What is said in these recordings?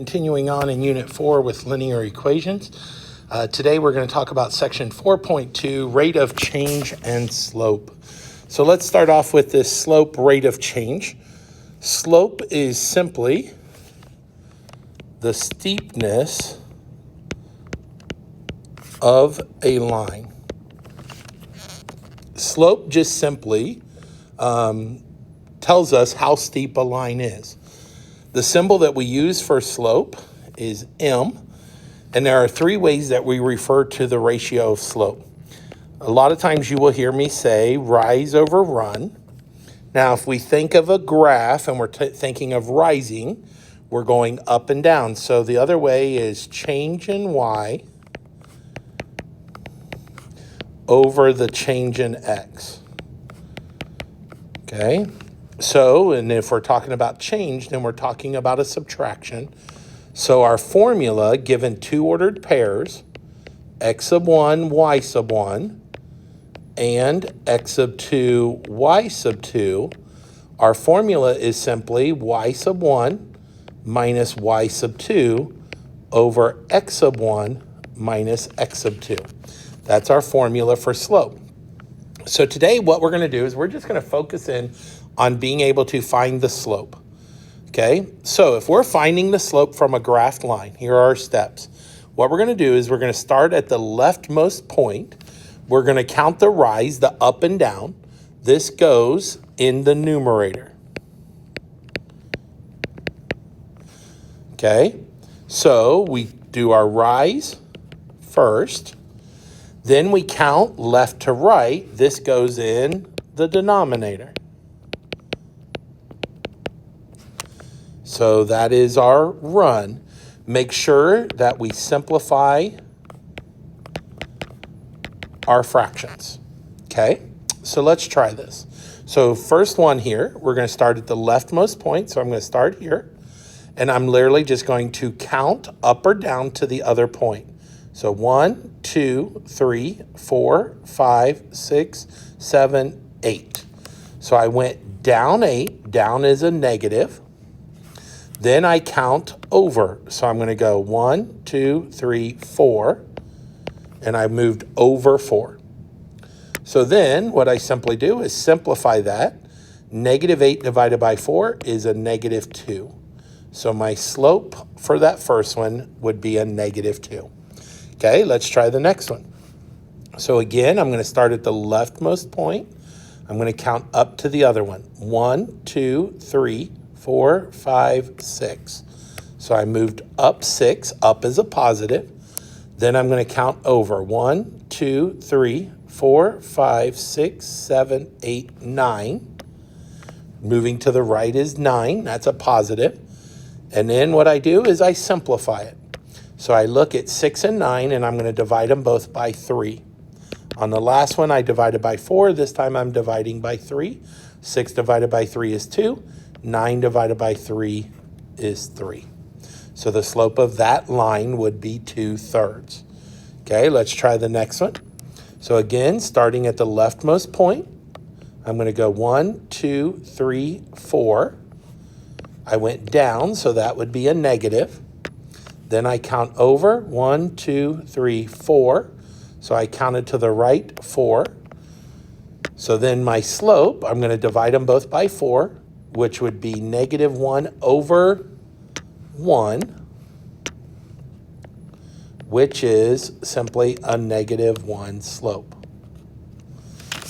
Continuing on in Unit 4 with linear equations. Today we're going to talk about Section 4.2, rate of change and slope. So let's start off with this slope rate of change. Slope is simply the steepness of a line. Slope just simply tells us how steep a line is. The symbol that we use for slope is m, and there are three ways that we refer to the ratio of slope. A lot of times you will hear me say rise over run. Now, if we think of a graph and we're thinking of rising, we're going up and down. So the other way is change in y over the change in x. Okay? So, and if we're talking about change, then we're talking about a subtraction. So our formula, given two ordered pairs, x sub 1, y sub 1, and x sub 2, y sub 2, our formula is simply y sub 1 minus y sub 2 over x sub 1 minus x sub 2. That's our formula for slope. So today what we're going to do is we're just going to focus in on being able to find the slope. Okay, so if we're finding the slope from a graphed line, here are our steps. What we're going to do is we're going to start at the leftmost point. We're going to count the rise, the up and down. This goes in the numerator. Okay, so we do our rise first. Then we count left to right. This goes in the denominator. So that is our run. Make sure that we simplify our fractions. Okay, so let's try this. So first one here, we're going to start at the leftmost point. So I'm going to start here. And I'm literally just going to count up or down to the other point. So 1, 2, 3, 4, 5, 6, 7, 8. So I went down 8. Down is a negative. Then I count over. So I'm going to go 1, 2, 3, 4. And I moved over 4. So then what I simply do is simplify that. Negative 8 divided by 4 is a negative 2. So my slope for that first one would be a negative 2. Okay, let's try the next one. So again, I'm going to start at the leftmost point. I'm going to count up to the other one. 1, 2, 3, 4, 5, 6. So I moved up 6. Up is a positive. Then I'm going to count over. 1, 2, 3, 4, 5, 6, 7, 8, 9. Moving to the right is 9. That's a positive. And then what I do is I simplify it. So I look at 6 and 9, and I'm going to divide them both by 3. On the last one, I divided by 4. This time I'm dividing by 3. 6 divided by 3 is 2. 9 divided by 3 is 3. So the slope of that line would be 2/3. Okay, let's try the next one. So again, starting at the leftmost point, I'm going to go 1, 2, 3, 4. I went down, so that would be a negative. Then I count over. 1, 2, 3, 4. So I counted to the right 4. So then my slope, I'm going to divide them both by 4, which would be negative 1 over 1, which is simply a negative 1 slope.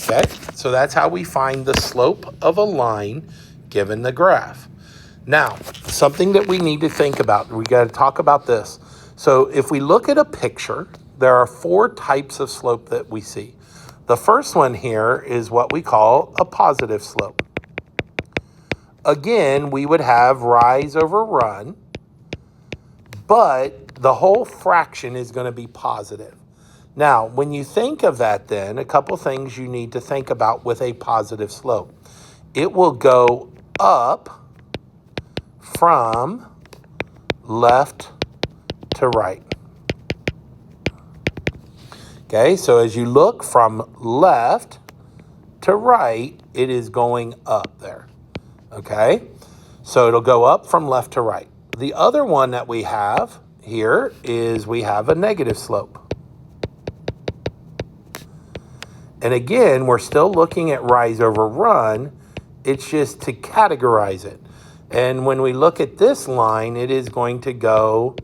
Okay, so that's how we find the slope of a line given the graph. Now, something that we need to think about, we got to talk about this. So if we look at a picture, there are 4 types of slope that we see. The first one here is what we call a positive slope. Again, we would have rise over run, but the whole fraction is going to be positive. Now, when you think of that then, a couple things you need to think about with a positive slope. It will go up from left to right. Okay, so as you look from left to right, it is going up there. Okay, so it'll go up from left to right. The other one that we have here is we have a negative slope. And again, we're still looking at rise over run. It's just to categorize it. And when we look at this line, it is going to go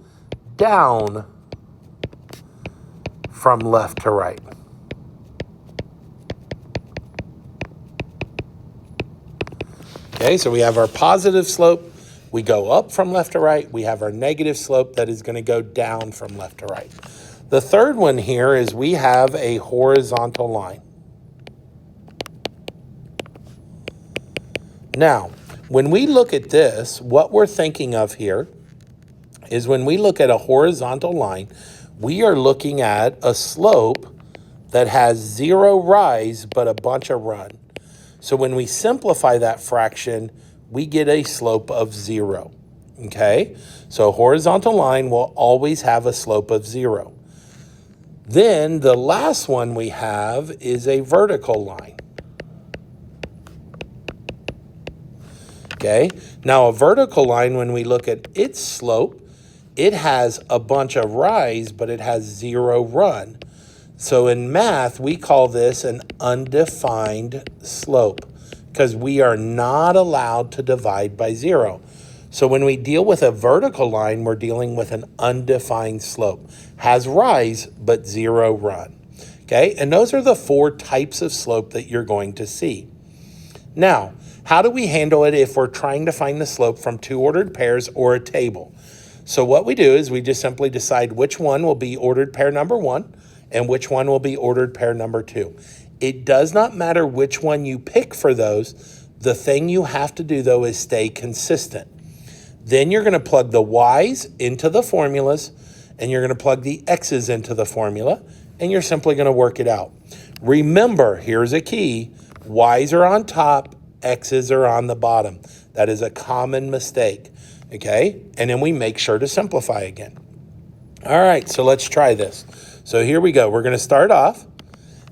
down from left to right. Okay, so we have our positive slope. We go up from left to right. We have our negative slope that is going to go down from left to right. The third one here is we have a horizontal line. Now, when we look at this, what we're thinking of here is when we look at a horizontal line, we are looking at a slope that has 0 rise but a bunch of run. So when we simplify that fraction, we get a slope of 0, okay? So a horizontal line will always have a slope of 0. Then the last one we have is a vertical line. Okay, now a vertical line, when we look at its slope, it has a bunch of rise, but it has 0 run. So in math, we call this an undefined slope because we are not allowed to divide by 0. So when we deal with a vertical line, we're dealing with an undefined slope. Has rise, but 0 run. Okay, and those are the 4 types of slope that you're going to see. Now, how do we handle it if we're trying to find the slope from 2 ordered pairs or a table? So what we do is we just simply decide which one will be ordered pair number 1 and which one will be ordered pair number 2. It does not matter which one you pick for those. The thing you have to do, though, is stay consistent. Then you're going to plug the y's into the formulas, and you're going to plug the x's into the formula, and you're simply going to work it out. Remember, here's a key. Y's are on top, x's are on the bottom. That is a common mistake, okay? And then we make sure to simplify again. All right, so let's try this. So here we go. We're going to start off,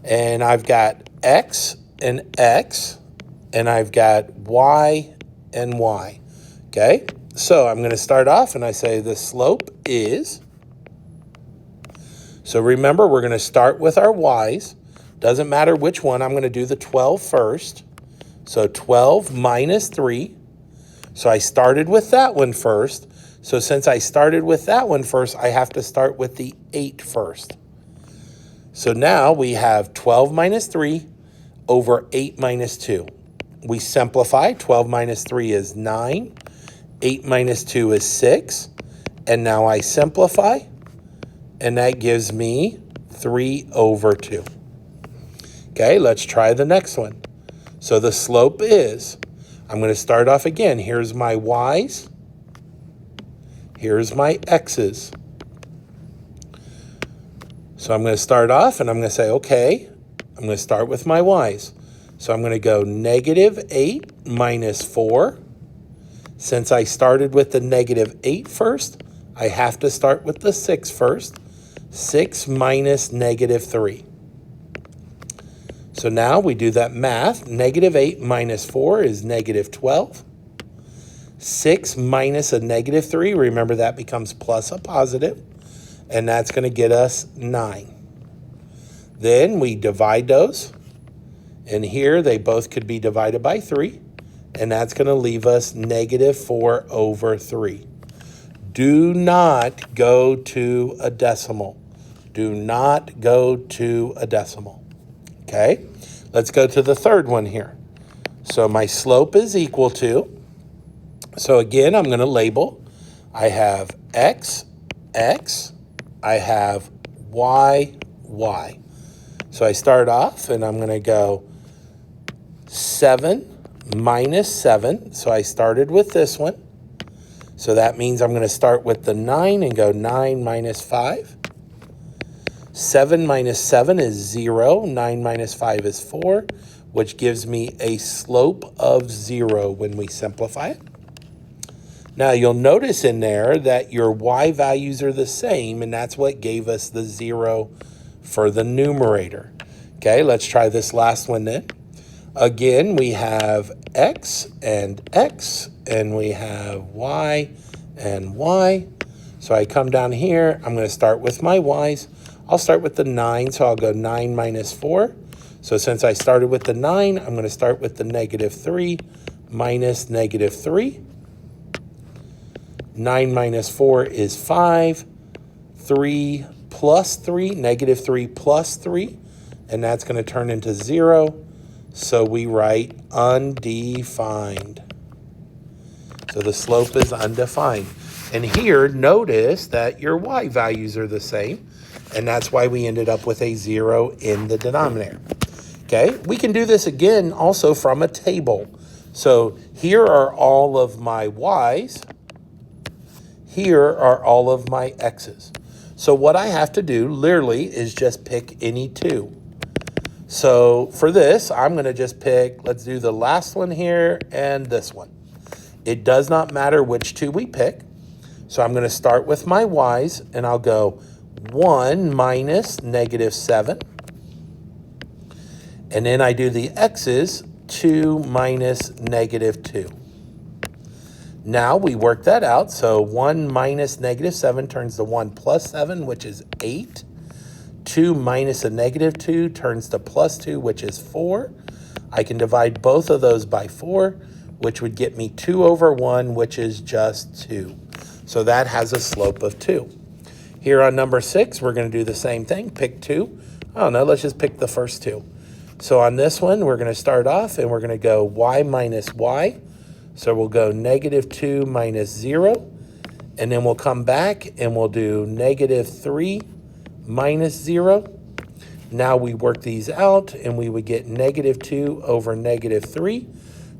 and I've got x, and I've got y and y, okay? So I'm going to start off, and I say the slope is. So remember, we're going to start with our y's. Doesn't matter which one. I'm going to do the 12 first. So 12 minus 3. So I started with that one first. So since I started with that one first, I have to start with the 8 first. So now we have 12 minus 3 over 8 minus 2. We simplify. 12 minus 3 is 9. 8 minus 2 is 6. And now I simplify. And that gives me 3 over 2. Okay, let's try the next one. So the slope is, I'm going to start off again. Here's my y's. Here's my x's. So I'm going to start off and I'm going to say, okay, I'm going to start with my y's. So I'm going to go negative 8 minus 4. Since I started with the negative 8 first, I have to start with the 6 first. 6 minus negative 3. So now we do that math. Negative 8 minus 4 is negative 12. 6 minus a negative 3, remember that becomes plus a positive, and that's going to get us 9. Then we divide those, and here they both could be divided by 3, and that's going to leave us negative 4 over 3. Do not go to a decimal. Do not go to a decimal. Okay, let's go to the third one here. So my slope is equal to, so again, I'm going to label. I have x, I have y, y. So I start off and I'm going to go 7 minus 7. So I started with this one. So that means I'm going to start with the 9 and go 9 minus 5. 7 minus 7 is 0. 9 minus 5 is 4, which gives me a slope of 0 when we simplify it. Now, you'll notice in there that your y values are the same, and that's what gave us the 0 for the numerator. Okay, let's try this last one then. Again, we have x, and we have y, and y. So I come down here, I'm going to start with my y's. I'll start with the 9, so I'll go 9 minus 4. So since I started with the 9, I'm going to start with the -3 minus -3. 9 minus 4 is 5. 3 plus 3, -3 plus 3, and that's going to turn into 0. So we write undefined. So the slope is undefined. And here, notice that your y values are the same, and that's why we ended up with a 0 in the denominator. Okay, we can do this again also from a table. So here are all of my y's. Here are all of my x's. So what I have to do literally is just pick any two. So for this, I'm going to just pick, let's do the last one here and this one. It does not matter which two we pick. So I'm going to start with my y's, and I'll go 1 minus -7. And then I do the x's, 2 minus -2. Now we work that out. So 1 minus -7 turns to 1 plus 7, which is 8. 2 minus a -2 turns to plus 2, which is 4. I can divide both of those by 4, which would get me 2 over 1, which is just 2. So that has a slope of 2. Here on number 6, we're going to do the same thing. Pick 2. I don't know, let's just pick the first 2. So on this one, we're going to start off, and we're going to go y minus y. So we'll go -2 minus 0, and then we'll come back and we'll do -3 minus 0. Now we work these out, and we would get -2 over -3.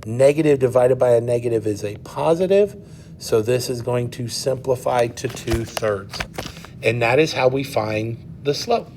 Negative divided by a negative is a positive, so this is going to simplify to 2/3. And that is how we find the slope.